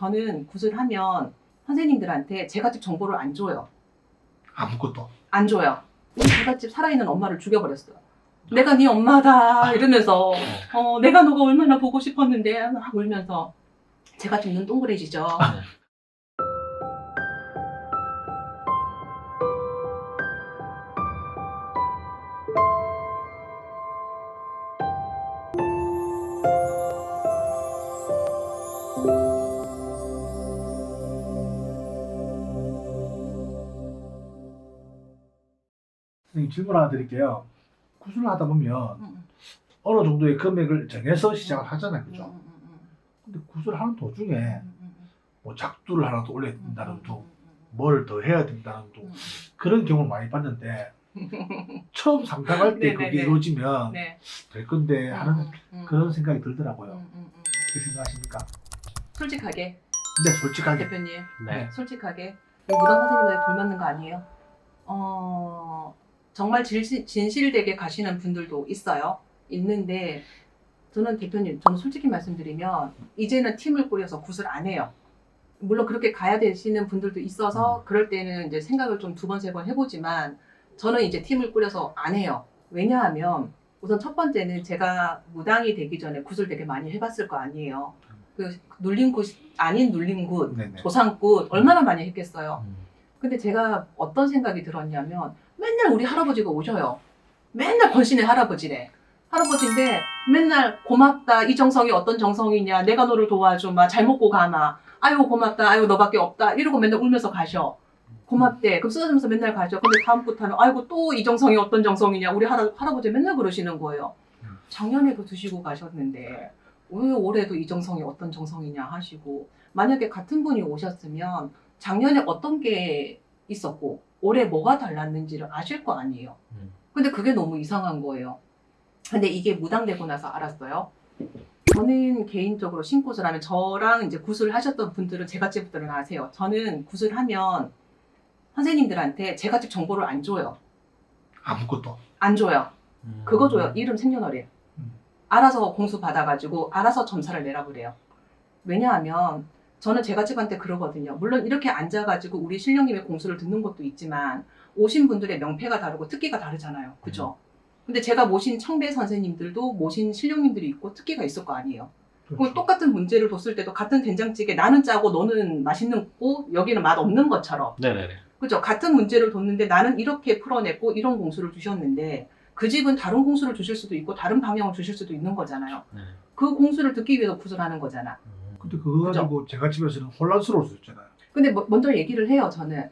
저는 굿을 하면 선생님들한테 제갓집 정보를 안 줘요. 아무것도. 안 줘요. 우리 제갓집 살아있는 엄마를 죽여버렸어요. 내가 네 엄마다 이러면서 내가 너가 얼마나 보고 싶었는데 막 울면서 제갓집 눈 동그래지죠. 선생님 질문 하나 드릴게요. 구슬을 하다 보면 어느 정도의 금액을 정해서 시작을 하잖아요. 그죠? 근데 구슬을 하는 도중에 뭐 작두를 하나 더 올려야 된다는 둥, 뭘 더 해야 된다는 둥, 그런 경우를 많이 봤는데 처음 상담할 때 그게 이루어지면 네. 될 건데 하는 그런 생각이 들더라고요. 어떻게 생각하십니까? 솔직하게 네, 솔직하게. 대표님 네. 솔직하게 무당 선생님들 돌맞는 거 아니에요? 정말 진실되게 가시는 분들도 있어요. 있는데 저는 대표님, 저는 솔직히 말씀드리면 이제는 팀을 꾸려서 굿을 안 해요. 물론 그렇게 가야 되시는 분들도 있어서 그럴 때는 이제 생각을 좀 두 번, 세 번 해보지만 저는 이제 팀을 꾸려서 안 해요. 왜냐하면 우선 첫 번째는 제가 무당이 되기 전에 굿을 되게 많이 해봤을 거 아니에요. 그 눌린 굿 아닌 눌린 굿, 네네. 조상굿 얼마나 많이 했겠어요. 근데 제가 어떤 생각이 들었냐면 맨날 우리 할아버지가 오셔요. 맨날 권신의 할아버지래. 할아버지인데 맨날 고맙다. 이 정성이 어떤 정성이냐. 내가 너를 도와줘. 막 잘 먹고 가마. 아유 고맙다. 아유 너밖에 없다. 이러고 맨날 울면서 가셔. 고맙대. 그럼 쓰다듬으면서 맨날 가죠. 근데 다음부터는 아이고 또 이 정성이 어떤 정성이냐. 우리 할아버지 맨날 그러시는 거예요. 작년에도 드시고 가셨는데 왜 올해도 이 정성이 어떤 정성이냐 하시고, 만약에 같은 분이 오셨으면 작년에 어떤 게 있었고 올해 뭐가 달랐는지를 아실 거 아니에요. 근데 그게 너무 이상한 거예요. 근데 이게 무당되고 나서 알았어요. 저는 개인적으로 신굿을 하면, 저랑 이제 굿을 하셨던 분들은 제갓집들은 아세요. 저는 굿을 하면 선생님들한테 제갓집 정보를 안 줘요. 아무것도. 안 줘요. 그거 줘요. 이름 생년월일. 알아서 공수 받아가지고 알아서 점사를 내라 그래요. 왜냐하면 저는 제갓집한테 그러거든요. 물론 이렇게 앉아가지고 우리 신령님의 공수를 듣는 것도 있지만 오신 분들의 명패가 다르고 특기가 다르잖아요. 그죠? 근데 제가 모신 청배 선생님들도 모신 신령님들이 있고 특기가 있을 거 아니에요. 그럼 똑같은 문제를 뒀을 때도 같은 된장찌개 나는 짜고 너는 맛있는 고 여기는 맛 없는 것처럼. 네네네. 그죠? 같은 문제를 뒀는데 나는 이렇게 풀어냈고 이런 공수를 주셨는데 그 집은 다른 공수를 주실 수도 있고 다른 방향을 주실 수도 있는 거잖아요. 네. 그 공수를 듣기 위해서 굿을 하는 거잖아. 근데 그거 가지고 제가 집에서는 혼란스러울 수 있잖아요. 근데 먼저 얘기를 해요. 저는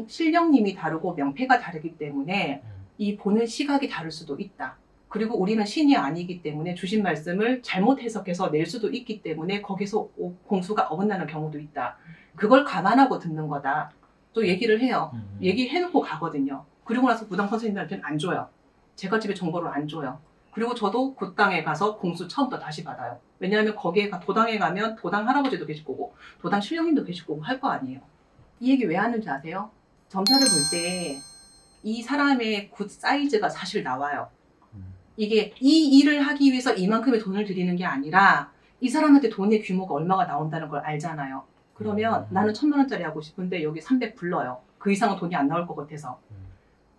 신령님이 다르고 명패가 다르기 때문에 이 보는 시각이 다를 수도 있다. 그리고 우리는 신이 아니기 때문에 주신 말씀을 잘못 해석해서 낼 수도 있기 때문에 거기서 공수가 어긋나는 경우도 있다. 그걸 감안하고 듣는 거다. 또 얘기를 해요. 얘기해놓고 가거든요. 그리고 나서 무당 선생님들한테는 안 줘요. 제가 집에 정보를 안 줘요. 그리고 저도 그 땅에 가서 공수 처음부터 다시 받아요. 왜냐하면 거기에 도당에 가면 도당 할아버지도 계실 거고 도당 신령님도 계실 거고 할 거 아니에요. 이 얘기 왜 하는지 아세요? 점사를 볼 때 이 사람의 굿 사이즈가 사실 나와요. 이게 이 일을 하기 위해서 이만큼의 돈을 들이는 게 아니라 이 사람한테 돈의 규모가 얼마가 나온다는 걸 알잖아요. 그러면 나는 1,000만 원짜리 하고 싶은데 여기 300 불러요. 그 이상은 돈이 안 나올 것 같아서.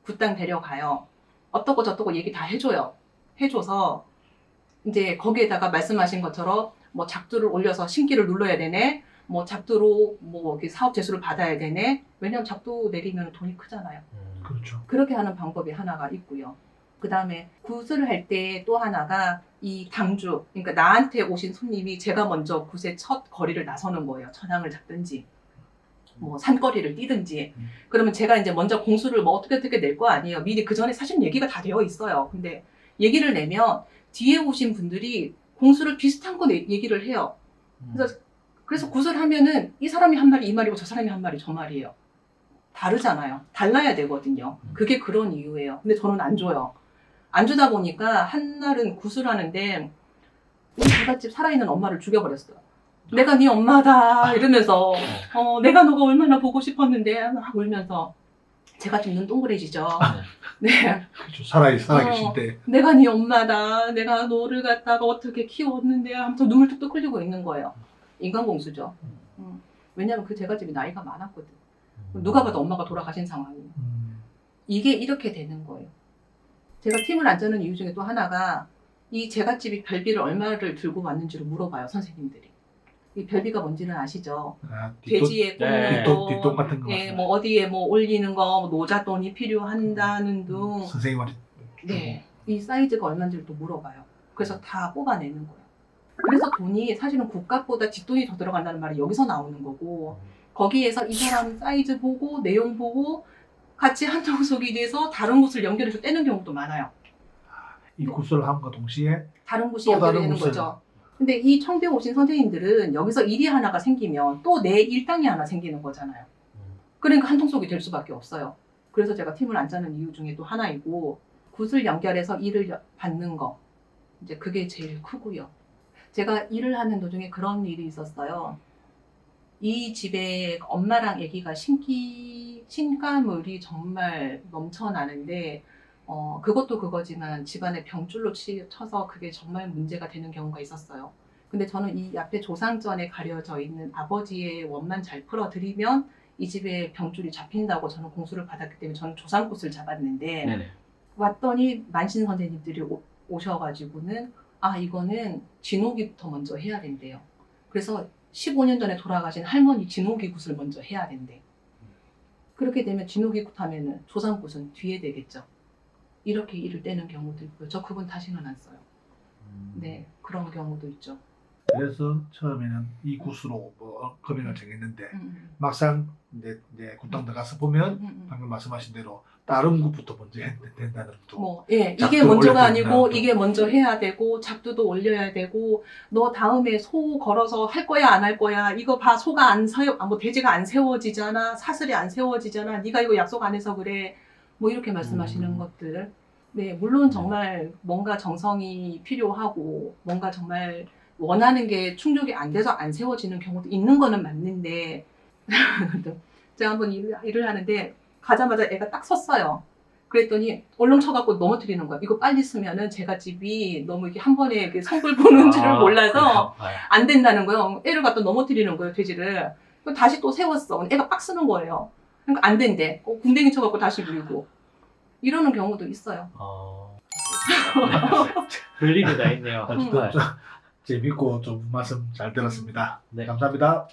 굿땅 데려가요. 어떻고 저떻고 얘기 다 해줘요. 해줘서 이제 거기에다가 말씀하신 것처럼 뭐 작두를 올려서 신기를 눌러야 되네. 뭐 작두로 뭐 사업 제수를 받아야 되네. 왜냐면 작두 내리면 돈이 크잖아요. 그렇죠. 그렇게 하는 방법이 하나가 있고요. 그 다음에 굿을 할 때 또 하나가 이 당주, 그러니까 나한테 오신 손님이 제가 먼저 굿의 첫 거리를 나서는 거예요. 천왕을 잡든지 뭐 산거리를 뛰든지. 그러면 제가 이제 먼저 공수를 뭐 어떻게 낼 거 아니에요. 미리 그 전에 사실 얘기가 다 되어 있어요. 근데 얘기를 내면 뒤에 오신 분들이 공수를 비슷한 거 얘기를 해요. 그래서 굿을 하면은 이 사람이 한 말이 이 말이고 저 사람이 한 말이 저 말이에요. 다르잖아요. 달라야 되거든요. 그게 그런 이유예요. 근데 저는 안 줘요. 안 주다 보니까 한날은 굿을 하는데 우리 제갓집 살아있는 엄마를 죽여버렸어요. 내가 네 엄마다 이러면서 내가 너가 얼마나 보고 싶었는데 막 울면서 제갓집 눈 동그래지죠. 네. 그렇죠. 살아계신데. 내가 네 엄마다. 내가 너를 갖다가 어떻게 키웠는데 하면서 눈물 뚝뚝 흘리고 있는 거예요. 인간공수죠. 왜냐하면 그 제갓집이 나이가 많았거든. 누가 봐도 엄마가 돌아가신 상황이에요. 이게 이렇게 되는 거예요. 제가 팀을 안 짜는 이유 중에 또 하나가 이 제갓집이 별비를 얼마를 들고 왔는지를 물어봐요, 선생님들이. 이 별비가 뭔지는 아시죠? 아, 돼지에 꽂는 뒷돈 같은 거. 예, 뭐 어디에 뭐 올리는 거, 뭐 노잣돈이 필요한다는 등. 선생님한테 네, 이 사이즈가 얼마인지를 또 물어봐요. 그래서 다 뽑아내는 거예요. 그래서 돈이 사실은 국값보다 뒷돈이 더 들어간다는 말이 여기서 나오는 거고, 거기에서 이 사람 사이즈 보고 내용 보고 같이 한정속이 돼서 다른 곳을 연결해서 떼는 경우도 많아요. 이 구슬을 함과 동시에 다른 곳이 또 연결이 다른 되는 곳을. 거죠. 근데 이 청배 오신 선생님들은 여기서 일이 하나가 생기면 또 내 일당이 하나 생기는 거잖아요. 그러니까 한통속이 될 수밖에 없어요. 그래서 제가 팀을 안 짜는 이유 중에 또 하나이고, 굿을 연결해서 일을 받는 거, 이제 그게 제일 크고요. 제가 일을 하는 도중에 그런 일이 있었어요. 이 집에 엄마랑 아기가 신가물이 정말 넘쳐나는데, 그것도 그거지만 집안에 병줄로 쳐서 그게 정말 문제가 되는 경우가 있었어요. 근데 저는 이 앞에 조상전에 가려져 있는 아버지의 원만 잘 풀어드리면 이 집에 병줄이 잡힌다고 저는 공수를 받았기 때문에 저는 조상굿을 잡았는데, 네네. 왔더니 만신 선생님들이 오셔가지고는 이거는 진호기부터 먼저 해야 된대요. 그래서 15년 전에 돌아가신 할머니 진호기 굿을 먼저 해야 된대. 그렇게 되면 진호기 굿 하면은 조상굿은 뒤에 되겠죠. 이렇게 일을 떼는 경우도 있고요. 저 그분 다시는 안 써요. 네, 그런 경우도 있죠. 그래서 처음에는 이 구슬로 뭐 금액을 정했는데 막상 이제 굿당 들어가서 보면 방금 말씀하신 대로 다른 굿부터 먼저 해야 된다는 또. 이게 작두를 먼저가 올려야 아니고 된다는 이게 먼저 해야 되고 작두도 올려야 되고, 너 다음에 소 걸어서 할 거야 안 할 거야, 이거 봐, 소가 뭐 돼지가 안 세워지잖아, 사슬이 안 세워지잖아, 네가 이거 약속 안 해서 그래, 뭐 이렇게 말씀하시는 것들. 네, 물론 정말 뭔가 정성이 필요하고 뭔가 정말 원하는 게 충족이 안 돼서 안 세워지는 경우도 있는 거는 맞는데, 제가 한번 일을 하는데 가자마자 애가 딱 섰어요. 그랬더니 얼렁 쳐갖고 넘어뜨리는 거야. 이거 빨리 쓰면은 제가 집이 너무 이렇게 한 번에 이렇게 성불 보는 줄을 몰라서 안 된다는 거예요. 애를 갖다 넘어뜨리는 거예요, 돼지를. 다시 또 세웠어. 애가 빡 쓰는 거예요. 그러니까 안 된대. 궁뎅이 쳐갖고 다시 밀고. 이러는 경우도 있어요. 별일이 다 있네요. 어쨌든 좀 재밌고 좀 말씀 잘 들었습니다. 네. 감사합니다.